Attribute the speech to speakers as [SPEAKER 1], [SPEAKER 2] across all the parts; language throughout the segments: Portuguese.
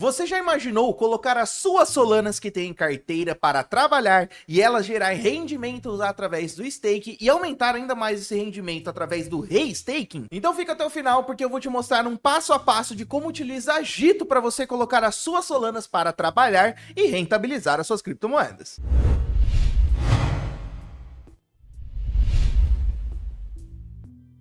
[SPEAKER 1] Você já imaginou colocar as suas Solanas que tem em carteira para trabalhar e elas gerar rendimentos através do stake e aumentar ainda mais esse rendimento através do restaking? Então fica até o final porque eu vou te mostrar um passo a passo de como utilizar Agito para você colocar as suas Solanas para trabalhar e rentabilizar as suas criptomoedas.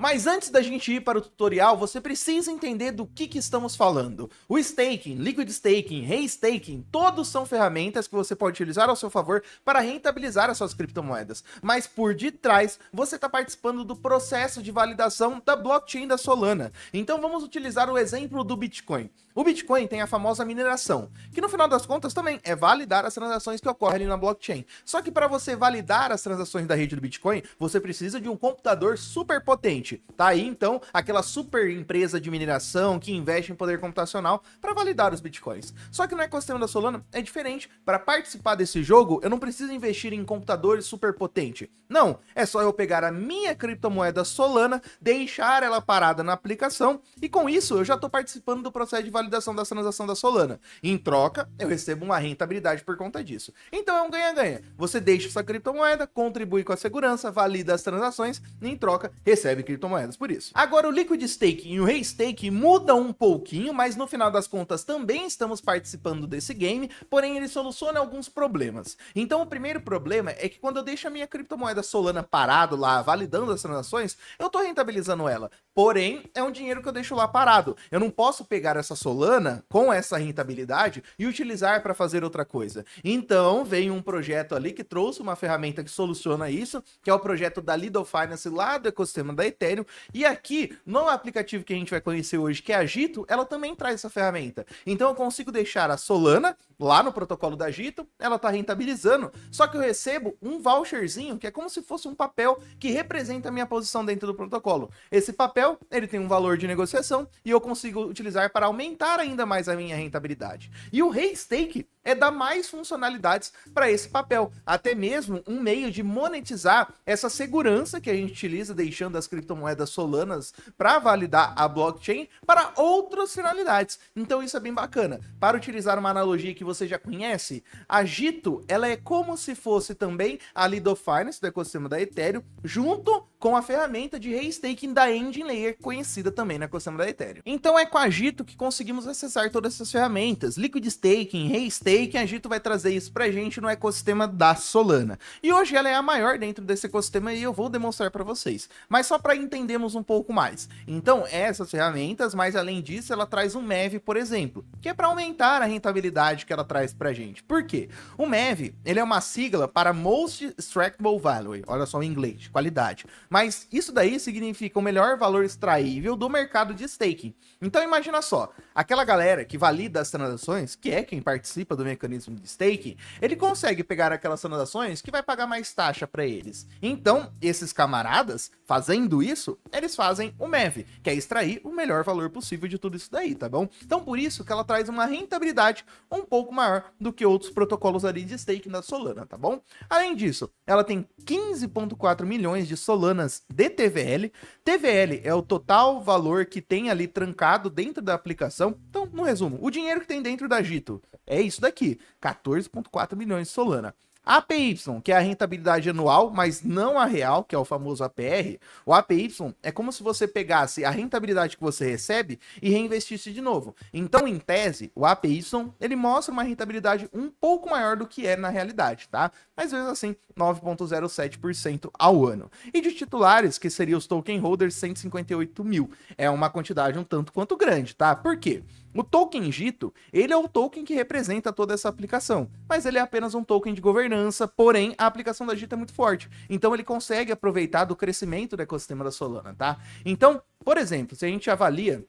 [SPEAKER 1] Mas antes da gente ir para o tutorial, você precisa entender do que estamos falando. O staking, liquid staking, restaking, todos são ferramentas que você pode utilizar ao seu favor para rentabilizar as suas criptomoedas. Mas por detrás, você está participando do processo de validação da blockchain da Solana. Então vamos utilizar o exemplo do Bitcoin. O Bitcoin tem a famosa mineração, que no final das contas também é validar as transações que ocorrem na blockchain. Só que para você validar as transações da rede do Bitcoin, você precisa de um computador super potente. Tá aí então aquela super empresa de mineração que investe em poder computacional para validar os bitcoins. Só que no ecossistema da Solana é diferente. Para participar desse jogo, eu não preciso investir em computadores super potente. Não, é só eu pegar a minha criptomoeda Solana, deixar ela parada na aplicação e com isso eu já estou participando do processo de validação da transação da Solana. Em troca, eu recebo uma rentabilidade por conta disso. Então é um ganha-ganha. Você deixa essa criptomoeda, contribui com a segurança, valida as transações e em troca recebe criptomoedas por isso. Agora o liquid staking e o restaking mudam um pouquinho, mas no final das contas também estamos participando desse game, porém ele soluciona alguns problemas. Então o primeiro problema é que quando eu deixo a minha criptomoeda Solana parado lá, validando as transações, eu estou rentabilizando ela. Porém, é um dinheiro que eu deixo lá parado. Eu não posso pegar essa Solana com essa rentabilidade e utilizar para fazer outra coisa. Então, veio um projeto ali que trouxe uma ferramenta que soluciona isso, que é o projeto da Lido Finance lá do ecossistema da Ethereum. E aqui, no aplicativo que a gente vai conhecer hoje, que é a Agito, ela também traz essa ferramenta. Então, eu consigo deixar a Solana lá no protocolo da Agito, ela está rentabilizando, só que eu recebo um voucherzinho, que é como se fosse um papel que representa a minha posição dentro do protocolo. Esse papel, ele tem um valor de negociação e eu consigo utilizar para aumentar ainda mais a minha rentabilidade. E o restake é dar mais funcionalidades para esse papel, até mesmo um meio de monetizar essa segurança que a gente utiliza deixando as criptomoedas Solanas para validar a blockchain para outras finalidades. Então isso é bem bacana. Para utilizar uma analogia que você já conhece, a Agito, ela é como se fosse também a Lido Finance do ecossistema da Ethereum, junto com a ferramenta de restaking da Engine Layer, conhecida também no ecossistema da Ethereum. Então é com a Agito que conseguimos acessar todas essas ferramentas, liquid staking, restaking, a Agito vai trazer isso pra gente no ecossistema da Solana. E hoje ela é a maior dentro desse ecossistema e eu vou demonstrar para vocês. Mas só para entendermos um pouco mais. Então essas ferramentas, mas além disso ela traz um MEV, por exemplo, que é para aumentar a rentabilidade que ela traz pra gente. Por quê? O MEV, ele é uma sigla para Most Extractable Value, olha só o inglês, de qualidade. Mas isso daí significa o melhor valor extraível do mercado de staking. Então imagina só, aquela galera que valida as transações, que é quem participa do mecanismo de staking, ele consegue pegar aquelas transações que vai pagar mais taxa para eles. Então, esses camaradas, fazendo isso, eles fazem o MEV, que é extrair o melhor valor possível de tudo isso daí, tá bom? Então por isso que ela traz uma rentabilidade um pouco maior do que outros protocolos ali de staking da Solana, tá bom? Além disso, ela tem 15,4 milhões de Solanas de TVL. TVL é o total valor que tem ali trancado dentro da aplicação. Então, no resumo, o dinheiro que tem dentro da Agito é isso daqui, 14,4 milhões de Solana. APY, que é a rentabilidade anual, mas não a real, que é o famoso APR. O APY é como se você pegasse a rentabilidade que você recebe e reinvestisse de novo. Então, em tese, o APY, ele mostra uma rentabilidade um pouco maior do que é na realidade, tá? Mas, mesmo assim, 9,07% ao ano. E de titulares, que seriam os token holders, 158 mil. É uma quantidade um tanto quanto grande, tá? Por quê? O token Agito, ele é o token que representa toda essa aplicação, mas ele é apenas um token de governança, porém a aplicação da Agito é muito forte, então ele consegue aproveitar do crescimento do ecossistema da Solana, tá? Então, por exemplo, se a gente avalia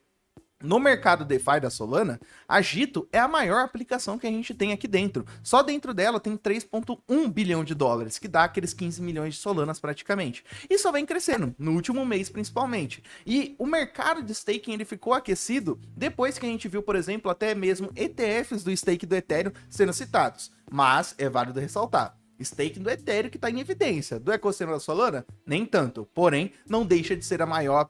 [SPEAKER 1] no mercado DeFi da Solana, a Agito é a maior aplicação que a gente tem aqui dentro. Só dentro dela tem 3,1 bilhão de dólares, que dá aqueles 15 milhões de Solanas praticamente. E só vem crescendo, no último mês principalmente. E o mercado de staking ele ficou aquecido depois que a gente viu, por exemplo, até mesmo ETFs do stake do Ethereum sendo citados. Mas é válido ressaltar, Staking do Ethereum que está em evidência. Do ecossistema da Solana, nem tanto. Porém, não deixa de ser a maior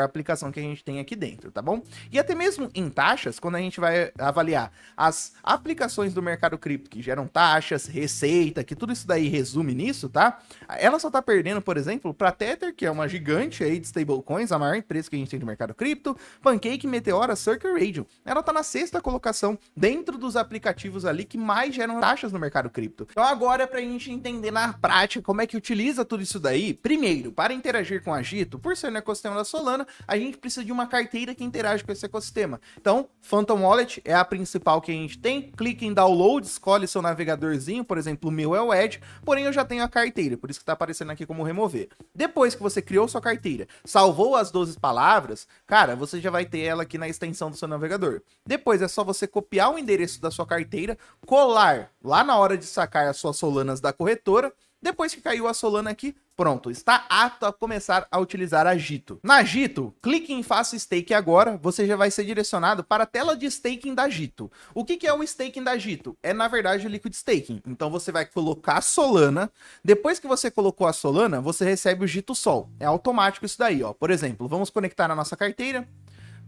[SPEAKER 1] aplicação que a gente tem aqui dentro, tá bom? E até mesmo em taxas, quando a gente vai avaliar as aplicações do mercado cripto que geram taxas, receita, que tudo isso daí resume nisso, tá? Ela só tá perdendo, por exemplo, para Tether, que é uma gigante aí de stablecoins, a maior empresa que a gente tem no mercado cripto, Pancake, Meteora, Circle Radio. Ela tá na 6ª colocação dentro dos aplicativos ali que mais geram taxas no mercado cripto. Então agora, pra gente entender na prática como é que utiliza tudo isso daí, primeiro, para interagir com a Gito, por ser no ecossistema da Solana, a gente precisa de uma carteira que interage com esse ecossistema. Então, Phantom Wallet é a principal que a gente tem, clica em download, escolhe seu navegadorzinho, por exemplo, o meu é o Edge, porém eu já tenho a carteira, por isso que tá aparecendo aqui como remover. Depois que você criou sua carteira, salvou as 12 palavras, cara, você já vai ter ela aqui na extensão do seu navegador. Depois é só você copiar o endereço da sua carteira, colar lá na hora de sacar as suas Solanas da corretora. Depois que caiu a Solana aqui, pronto, está apto a começar a utilizar a Gito. Na Gito, clique em Faça Stake agora, você já vai ser direcionado para a tela de staking da Gito. O que é o staking da Gito? É, na verdade, o Liquid Staking. Então você vai colocar a Solana, depois que você colocou a Solana, você recebe o Gito Sol. É automático isso daí, ó. Por exemplo, vamos conectar na nossa carteira.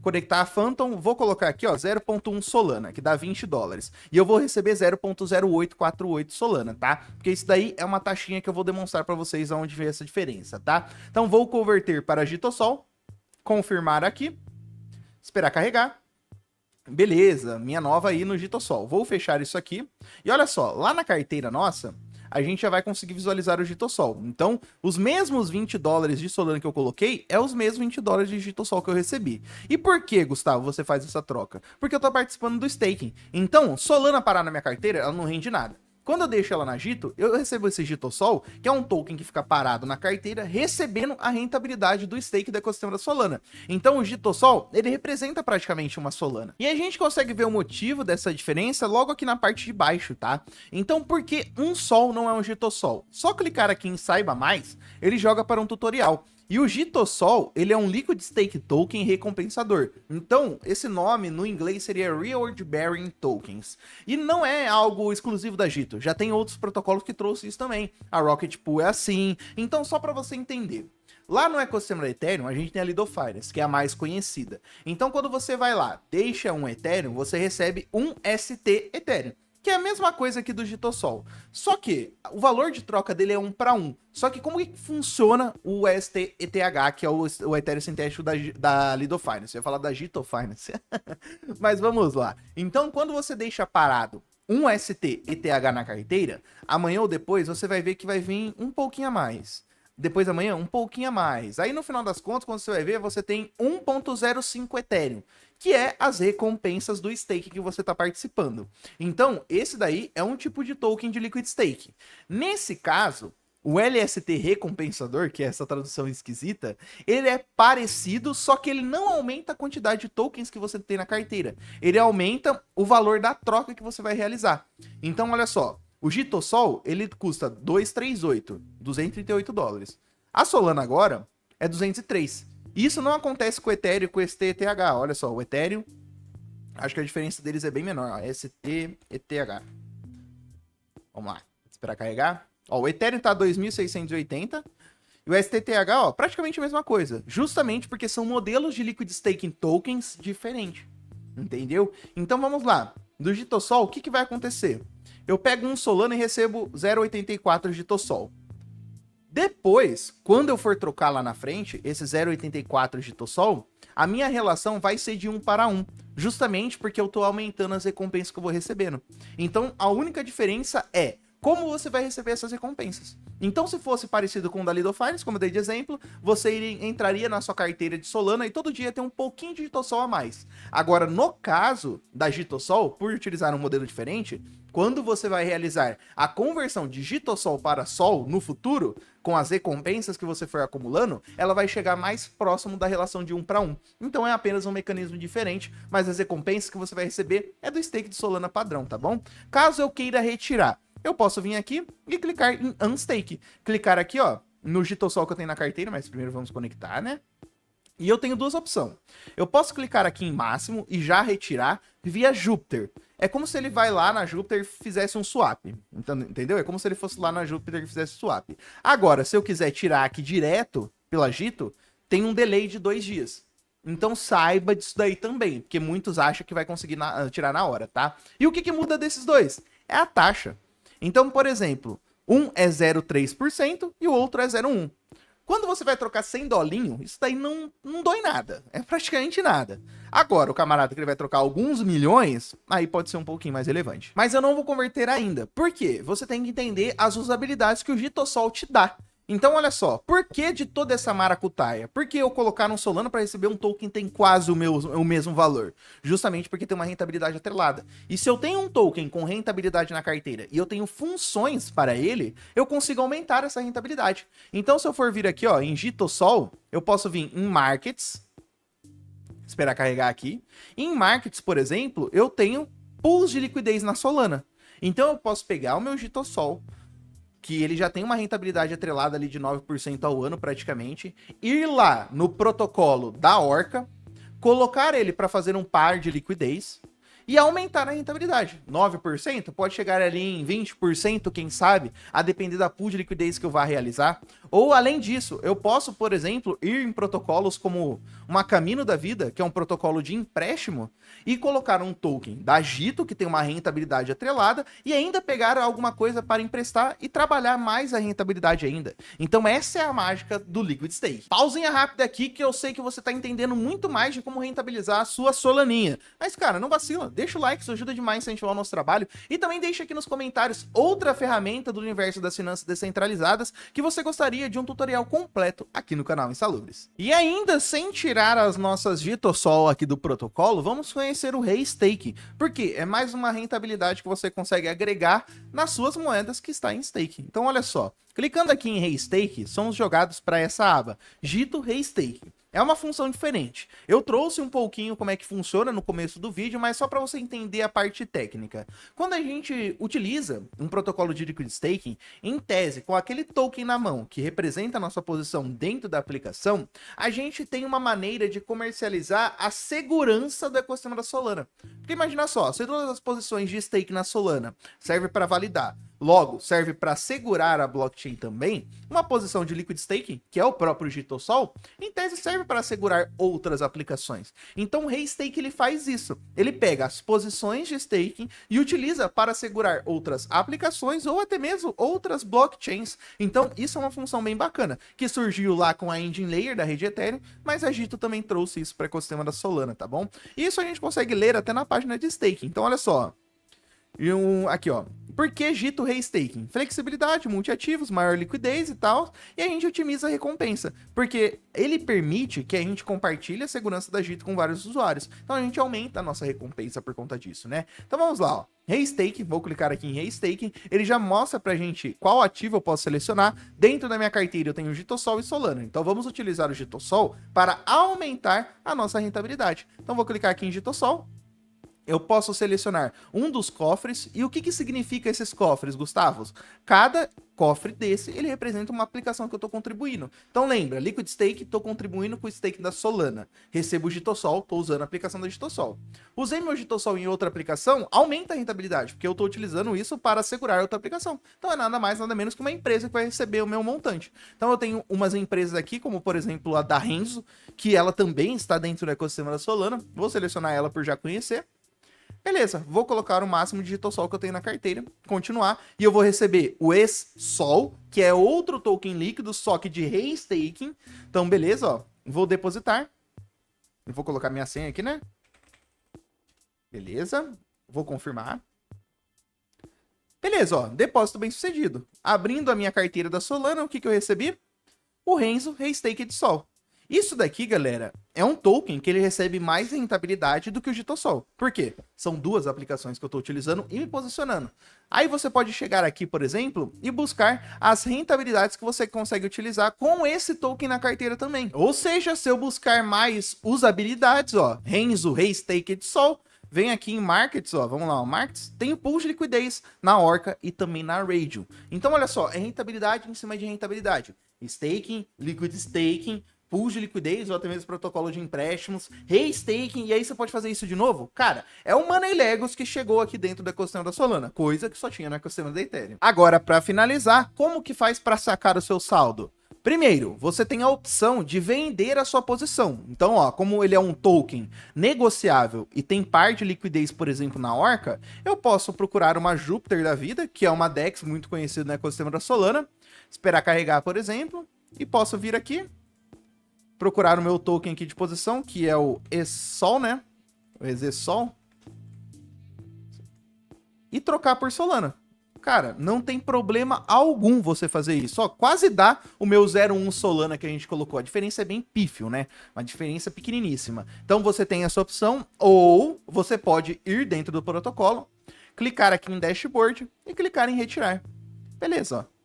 [SPEAKER 1] Conectar a Phantom, vou colocar aqui, ó, 0.1 Solana, que dá $20. E eu vou receber 0.0848 Solana, tá? Porque isso daí é uma taxinha que eu vou demonstrar para vocês aonde vem essa diferença, tá? Então vou converter para Gitosol, confirmar aqui, esperar carregar. Beleza, minha nova aí no Gitosol. Vou fechar isso aqui. E olha só, lá na carteira nossa, a gente já vai conseguir visualizar o Gitosol. Então, os mesmos $20 de Solana que eu coloquei, é os mesmos $20 de Gitosol que eu recebi. E por que, Gustavo, você faz essa troca? Porque eu tô participando do staking. Então, Solana parar na minha carteira, ela não rende nada. Quando eu deixo ela na Gito, eu recebo esse Gitosol, que é um token que fica parado na carteira, recebendo a rentabilidade do stake do ecossistema da Solana. Então o Gitosol, ele representa praticamente uma Solana. E a gente consegue ver o motivo dessa diferença logo aqui na parte de baixo, tá? Então por que um Sol não é um Gitosol? Só clicar aqui em Saiba Mais, ele joga para um tutorial. E o Gitosol, ele é um Liquid Stake Token recompensador. Então, esse nome no inglês seria Reward Bearing Tokens. E não é algo exclusivo da Gito, já tem outros protocolos que trouxe isso também. A Rocket Pool é assim. Então, só para você entender. Lá no ecossistema da Ethereum, a gente tem a Lido Finance, que é a mais conhecida. Então, quando você vai lá, deixa um Ethereum, você recebe um ST Ethereum, que é a mesma coisa aqui do Gitosol. Só que o valor de troca dele é 1 para 1. Só que como que funciona o ST-ETH, que é o Ethereum sintético da Lido Finance? Eu ia falar da Gito Finance. Mas vamos lá. Então, quando você deixa parado um ST-ETH na carteira, amanhã ou depois você vai ver que vai vir um pouquinho a mais. Depois amanhã, um pouquinho a mais. Aí no final das contas, quando você vai ver, você tem 1.05 Ethereum, que é as recompensas do stake que você está participando. Então, esse daí é um tipo de token de Liquid Stake. Nesse caso, o LST recompensador, que é essa tradução esquisita, ele é parecido, só que ele não aumenta a quantidade de tokens que você tem na carteira. Ele aumenta o valor da troca que você vai realizar. Então, olha só. O Gitosol, ele custa $238. A Solana agora é 203. Isso não acontece com o Ethereum e com o ST-ETH. Olha só, o Ethereum, acho que a diferença deles é bem menor. Ó, ST-ETH. Vamos lá, esperar carregar. Ó, o Ethereum tá 2.680 e o ST-ETH, ó, praticamente a mesma coisa. Justamente porque são modelos de Liquid Staking Tokens diferentes. Entendeu? Então vamos lá. Do Gitosol, o que vai acontecer? Eu pego um Solana e recebo 0,84 Gitosol. Depois, quando eu for trocar lá na frente, esse 0,84 Gitosol, a minha relação vai ser de 1 para 1, justamente porque eu estou aumentando as recompensas que eu vou recebendo. Então, a única diferença é como você vai receber essas recompensas. Então, se fosse parecido com o da Lido Finance, como eu dei de exemplo, você entraria na sua carteira de Solana e todo dia tem um pouquinho de Gitosol a mais. Agora, no caso da Gitosol, por utilizar um modelo diferente, quando você vai realizar a conversão de Gitosol para Sol no futuro, com as recompensas que você for acumulando, ela vai chegar mais próximo da relação de 1 para 1. Então é apenas um mecanismo diferente, mas as recompensas que você vai receber é do stake de Solana padrão, tá bom? Caso eu queira retirar, eu posso vir aqui e clicar em Unstake. Clicar aqui, ó, no Gitosol que eu tenho na carteira, mas primeiro vamos conectar, né? E eu tenho duas opções. Eu posso clicar aqui em máximo e já retirar via Jupiter. É como se ele vai lá na Jupiter e fizesse um swap. Entendeu? É como se ele fosse lá na Jupiter e fizesse swap. Agora, se eu quiser tirar aqui direto pela Jito, tem um delay de 2 dias. Então saiba disso daí também, porque muitos acham que vai conseguir tirar na hora, tá? E o que muda desses dois? É a taxa. Então, por exemplo, um é 0,3% e o outro é 0,1%. Quando você vai trocar 100 dolinho, isso daí não dói nada. É praticamente nada. Agora, o camarada que ele vai trocar alguns milhões, aí pode ser um pouquinho mais relevante. Mas eu não vou converter ainda. Por quê? Você tem que entender as usabilidades que o Jitosol te dá. Então, olha só, por que de toda essa maracutaia? Por que eu colocar um Solana para receber um token que tem quase o mesmo valor? Justamente porque tem uma rentabilidade atrelada. E se eu tenho um token com rentabilidade na carteira e eu tenho funções para ele, eu consigo aumentar essa rentabilidade. Então, se eu for vir aqui, ó, em Jitosol, eu posso vir em Markets, esperar carregar aqui. E em Markets, por exemplo, eu tenho pools de liquidez na Solana. Então, eu posso pegar o meu Jitosol, que ele já tem uma rentabilidade atrelada ali de 9% ao ano praticamente, ir lá no protocolo da Orca, colocar ele para fazer um par de liquidez e aumentar a rentabilidade. 9% pode chegar ali em 20%, quem sabe, a depender da pool de liquidez que eu vá realizar. Ou, além disso, eu posso, por exemplo, ir em protocolos como uma Camino da Vida, que é um protocolo de empréstimo, e colocar um token da Jito, que tem uma rentabilidade atrelada, e ainda pegar alguma coisa para emprestar e trabalhar mais a rentabilidade ainda. Então essa é a mágica do Liquid Stake. Pausinha rápida aqui, que eu sei que você está entendendo muito mais de como rentabilizar a sua Solaninha. Mas, cara, não vacila, deixa o like, isso ajuda demais a incentivar o nosso trabalho, e também deixa aqui nos comentários outra ferramenta do universo das finanças descentralizadas que você gostaria de um tutorial completo aqui no canal Insalubres. E ainda, sem tirar as nossas Jitosol aqui do protocolo, vamos conhecer o Restake, porque é mais uma rentabilidade que você consegue agregar nas suas moedas que está em stake. Então olha só, clicando aqui em Restake, somos jogados para essa aba, Jito Restake. É uma função diferente. Eu trouxe um pouquinho como é que funciona no começo do vídeo, mas só para você entender a parte técnica. Quando a gente utiliza um protocolo de Liquid Staking, em tese, com aquele token na mão, que representa a nossa posição dentro da aplicação, a gente tem uma maneira de comercializar a segurança do ecossistema da Solana. Porque imagina só, se todas as posições de stake na Solana servem para validar, logo serve para segurar a blockchain também, uma posição de Liquid Staking, que é o próprio Jitosol, em tese serve para assegurar outras aplicações. Então o Restake ele faz isso. Ele pega as posições de staking e utiliza para assegurar outras aplicações ou até mesmo outras blockchains. Então isso é uma função bem bacana, que surgiu lá com a Engine Layer da rede Ethereum, mas a Jito também trouxe isso para o ecossistema da Solana, tá bom? Isso a gente consegue ler até na página de staking. Então olha só. Aqui, ó. Por que Jito Restaking? Flexibilidade, multiativos, maior liquidez e tal. E a gente otimiza a recompensa. Porque ele permite que a gente compartilhe a segurança da Jito com vários usuários. Então a gente aumenta a nossa recompensa por conta disso, né? Então vamos lá, ó. Restake, vou clicar aqui em Restaking. Ele já mostra pra gente qual ativo eu posso selecionar. Dentro da minha carteira eu tenho Jitosol e Solana. Então vamos utilizar o Jitosol para aumentar a nossa rentabilidade. Então vou clicar aqui em Jitosol. Eu posso selecionar um dos cofres. E o que significa esses cofres, Gustavo? Cada cofre desse, ele representa uma aplicação que eu estou contribuindo. Então lembra, Liquid Stake, estou contribuindo com o stake da Solana. Recebo o Jitosol, estou usando a aplicação da Jitosol. Usei meu Jitosol em outra aplicação, aumenta a rentabilidade, porque eu estou utilizando isso para assegurar outra aplicação. Então é nada mais, nada menos que uma empresa que vai receber o meu montante. Então eu tenho umas empresas aqui, como por exemplo a da Renzo, que ela também está dentro do ecossistema da Solana. Vou selecionar ela por já conhecer. Beleza, vou colocar o máximo de Jitosol que eu tenho na carteira, continuar, e eu vou receber o ex-Sol, que é outro token líquido, só que de Restaking. Então, beleza, ó, vou depositar. Eu vou colocar minha senha aqui, né? Beleza, vou confirmar. Beleza, ó, depósito bem sucedido. Abrindo a minha carteira da Solana, o que eu recebi? O Renzo Restaked Sol. Isso daqui, galera, é um token que ele recebe mais rentabilidade do que o Jitosol. Por quê? São duas aplicações que eu estou utilizando e me posicionando. Aí você pode chegar aqui, por exemplo, e buscar as rentabilidades que você consegue utilizar com esse token na carteira também. Ou seja, se eu buscar mais usabilidades, ó, Renzo Restaked Sol, vem aqui em Markets, ó, vamos lá, ó, Markets, tem o pool de liquidez na Orca e também na Radium. Então, olha só, é rentabilidade em cima de rentabilidade. Staking, Liquid Staking, pools de liquidez ou até mesmo protocolo de empréstimos, restaking, e aí você pode fazer isso de novo? Cara, é o Money Legos que chegou aqui dentro do ecossistema da Solana, coisa que só tinha no ecossistema da Ethereum. Agora, para finalizar, como que faz para sacar o seu saldo? Primeiro, você tem a opção de vender a sua posição. Então, ó, como ele é um token negociável e tem par de liquidez, por exemplo, na Orca, eu posso procurar uma Júpiter da vida, que é uma DEX muito conhecida no ecossistema da Solana, esperar carregar, por exemplo, e posso vir aqui, procurar o meu token aqui de posição, que é o ESOL, né? O EZSOL. E trocar por Solana. Cara, não tem problema algum você fazer isso. Ó, quase dá o meu 0,1 Solana que a gente colocou. A diferença é bem pífio, né? Uma diferença pequeniníssima. Então você tem essa opção, ou você pode ir dentro do protocolo, clicar aqui em Dashboard e clicar em Retirar. Beleza, ó.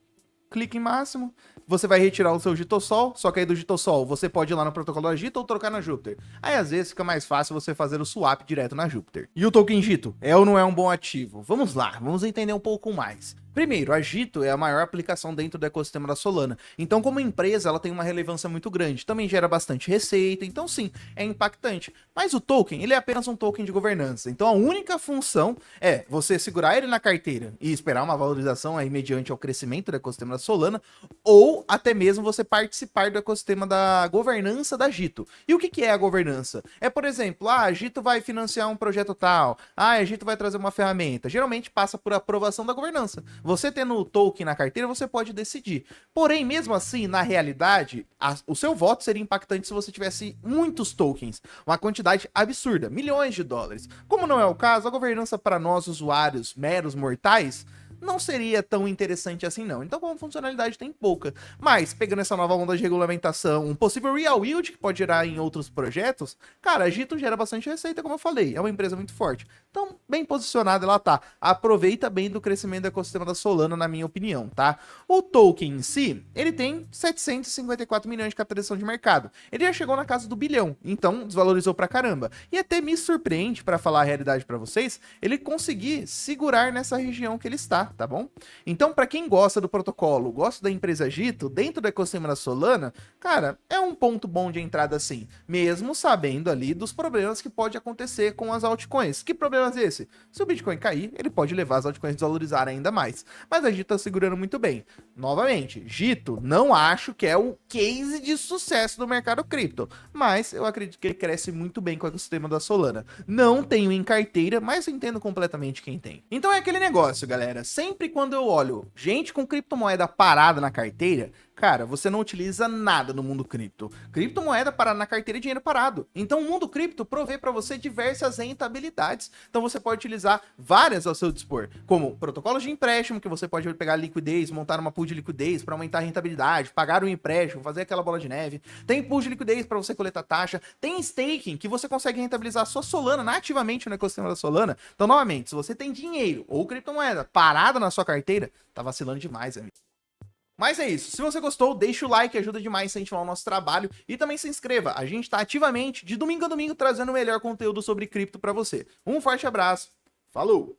[SPEAKER 1] Clique em máximo, você vai retirar o seu Gitosol, só que aí do Gitosol você pode ir lá no protocolo da Gito ou trocar na Júpiter. Aí às vezes fica mais fácil você fazer o swap direto na Júpiter. E o token Gito, é ou não é um bom ativo? Vamos lá, vamos entender um pouco mais. Primeiro, a Gito é a maior aplicação dentro do ecossistema da Solana. Então, como empresa, ela tem uma relevância muito grande. Também gera bastante receita, então sim, é impactante. Mas o token, ele é apenas um token de governança. Então, a única função é você segurar ele na carteira e esperar uma valorização aí mediante ao crescimento do ecossistema da Solana, ou até mesmo você participar do ecossistema da governança da Gito. E o que é a governança? É, por exemplo, a Gito vai financiar um projeto tal, a Gito vai trazer uma ferramenta. Geralmente passa por aprovação da governança. Você tendo o token na carteira, você pode decidir. Porém, mesmo assim, na realidade, o seu voto seria impactante se você tivesse muitos tokens, uma quantidade absurda, milhões de dólares. Como não é o caso, a governança para nós, usuários meros mortais, não seria tão interessante assim não. Então, como funcionalidade tem pouca. Mas, pegando essa nova onda de regulamentação, um possível real yield que pode gerar em outros projetos, cara, a Gito gera bastante receita, como eu falei. É uma empresa muito forte. Então, bem posicionada ela tá. Aproveita bem do crescimento do ecossistema da Solana, na minha opinião, tá? O token em si, ele tem 754 milhões de capitalização de mercado. Ele já chegou na casa do bilhão, então desvalorizou pra caramba. E até me surpreende, para falar a realidade para vocês, ele conseguir segurar nessa região que ele está, tá bom? Então, para quem gosta do protocolo, gosta da empresa Gito, dentro do ecossistema da Solana, cara, é um ponto bom de entrada sim, mesmo sabendo ali dos problemas que pode acontecer com as altcoins. Que problemas é esse? Se o Bitcoin cair, ele pode levar as altcoins a desvalorizar ainda mais. Mas a Gito tá segurando muito bem. Novamente, Gito, não acho que é o case de sucesso do mercado cripto, mas eu acredito que ele cresce muito bem com o ecossistema da Solana. Não tenho em carteira, mas entendo completamente quem tem. Então é aquele negócio, galera. Sempre quando eu olho gente com criptomoeda parada na carteira, cara, você não utiliza nada no mundo cripto. Criptomoeda parada na carteira é dinheiro parado. Então o mundo cripto provê para você diversas rentabilidades. Então você pode utilizar várias ao seu dispor, como protocolos de empréstimo, que você pode pegar liquidez, montar uma pool de liquidez para aumentar a rentabilidade, pagar um empréstimo, fazer aquela bola de neve. Tem pool de liquidez para você coletar taxa. Tem staking, que você consegue rentabilizar a sua Solana nativamente no ecossistema da Solana. Então, novamente, se você tem dinheiro ou criptomoeda parada na sua carteira, tá vacilando demais, amigo. Mas é isso, se você gostou, deixa o like, ajuda demais a incentivar o nosso trabalho e também se inscreva, a gente tá ativamente, de domingo a domingo, trazendo o melhor conteúdo sobre cripto pra você. Um forte abraço, falou!